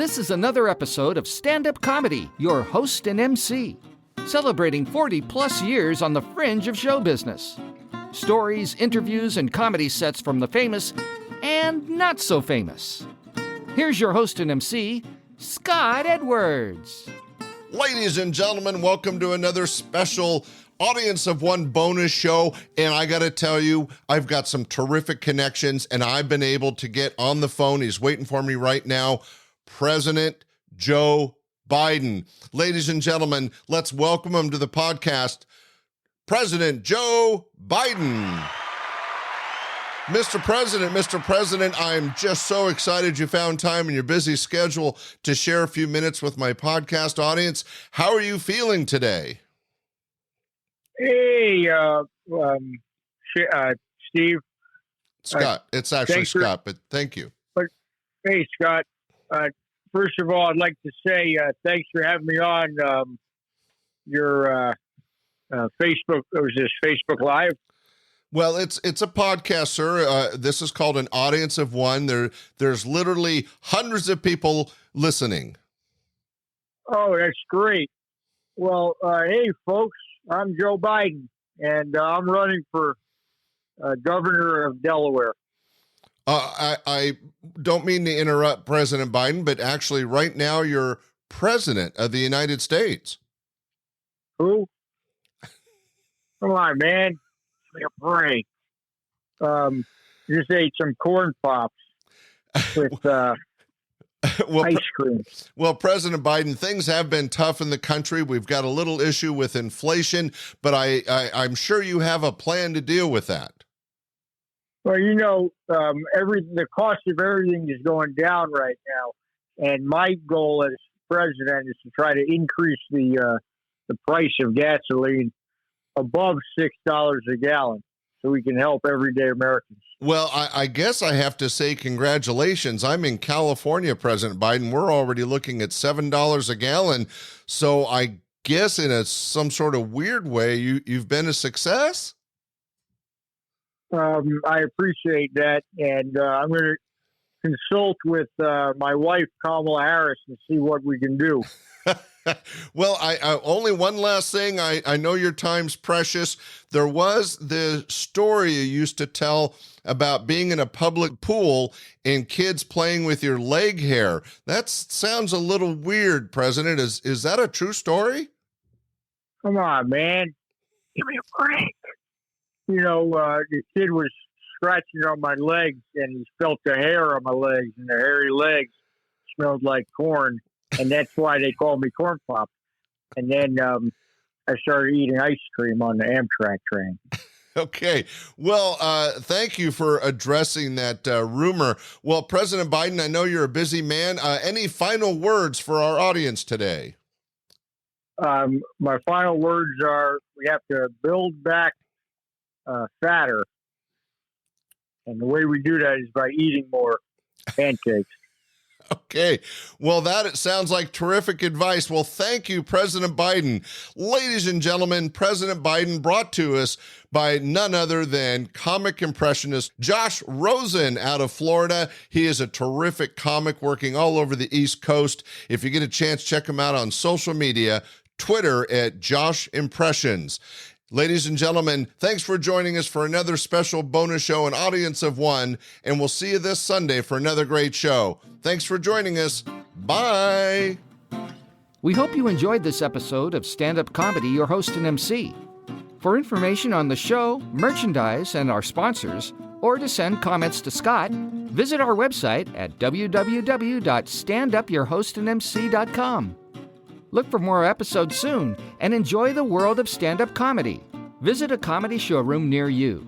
This is another episode of Standup Comedy, your host and MC, celebrating 40-plus years on the fringe of show business. Stories, interviews, and comedy sets from the famous and not so famous. Here's your host and MC, Scott Edwards. Ladies and gentlemen, welcome to another special Audience of One bonus show. And I got to tell you, I've got some terrific connections, and I've been able to get on the phone. He's waiting for me right now. President Joe Biden. Ladies and gentlemen, let's welcome him to the podcast. President Joe Biden. Mr. President, I'm just so excited you found time in your busy schedule to share a few minutes with my podcast audience. How are you feeling today? Hey, Steve. Scott. It's actually Scott, but thank you. Hey, Scott. First of all, I'd like to say thanks for having me on your Facebook. Was this Facebook Live? Well, it's a podcast, sir. This is called an Audience of One. There's literally hundreds of people listening. Oh, that's great. Well, hey, folks, I'm Joe Biden, and I'm running for governor of Delaware. I don't mean to interrupt President Biden, but actually right now you're president of the United States. Who? Come on, man. Give me a break. Just ate some corn pops with ice cream. Well, President Biden, things have been tough in the country. We've got a little issue with inflation, but I'm sure you have a plan to deal with that. Well, you know, the cost of everything is going down right now, and my goal as president is to try to increase the price of gasoline above $6 a gallon, so we can help everyday Americans. Well, I guess I have to say congratulations. I'm in California, President Biden. We're already looking at $7 a gallon, so I guess in some sort of weird way, you've been a success. I appreciate that, and I'm going to consult with my wife, Kamala Harris, and see what we can do. Well, I only one last thing. I know your time's precious. There was the story you used to tell about being in a public pool and kids playing with your leg hair. That sounds a little weird, President. Is that a true story? Come on, man. Give me a break. You know, the kid was scratching on my legs, and he felt the hair on my legs, and the hairy legs smelled like corn, and that's why they called me Corn Pop. And then I started eating ice cream on the Amtrak train. Okay. Well, thank you for addressing that rumor. Well, President Biden, I know you're a busy man. Any final words for our audience today? My final words are we have to build back fatter, and the way we do that is by eating more pancakes. Okay. Well, it sounds like terrific advice. Well, thank you, President Biden. Ladies and gentlemen, President Biden brought to us by none other than comic impressionist Josh Rosen out of Florida. He is a terrific comic working all over the East Coast. If you get a chance, check him out on social media, Twitter at Josh Impressions. Ladies and gentlemen, thanks for joining us for another special bonus show, an Audience of One, and we'll see you this Sunday for another great show. Thanks for joining us. Bye. We hope you enjoyed this episode of Stand-Up Comedy, your host and MC. For information on the show, merchandise, and our sponsors, or to send comments to Scott, visit our website at www.standupyourhostandmc.com. Look for more episodes soon and enjoy the world of stand-up comedy. Visit a comedy showroom near you.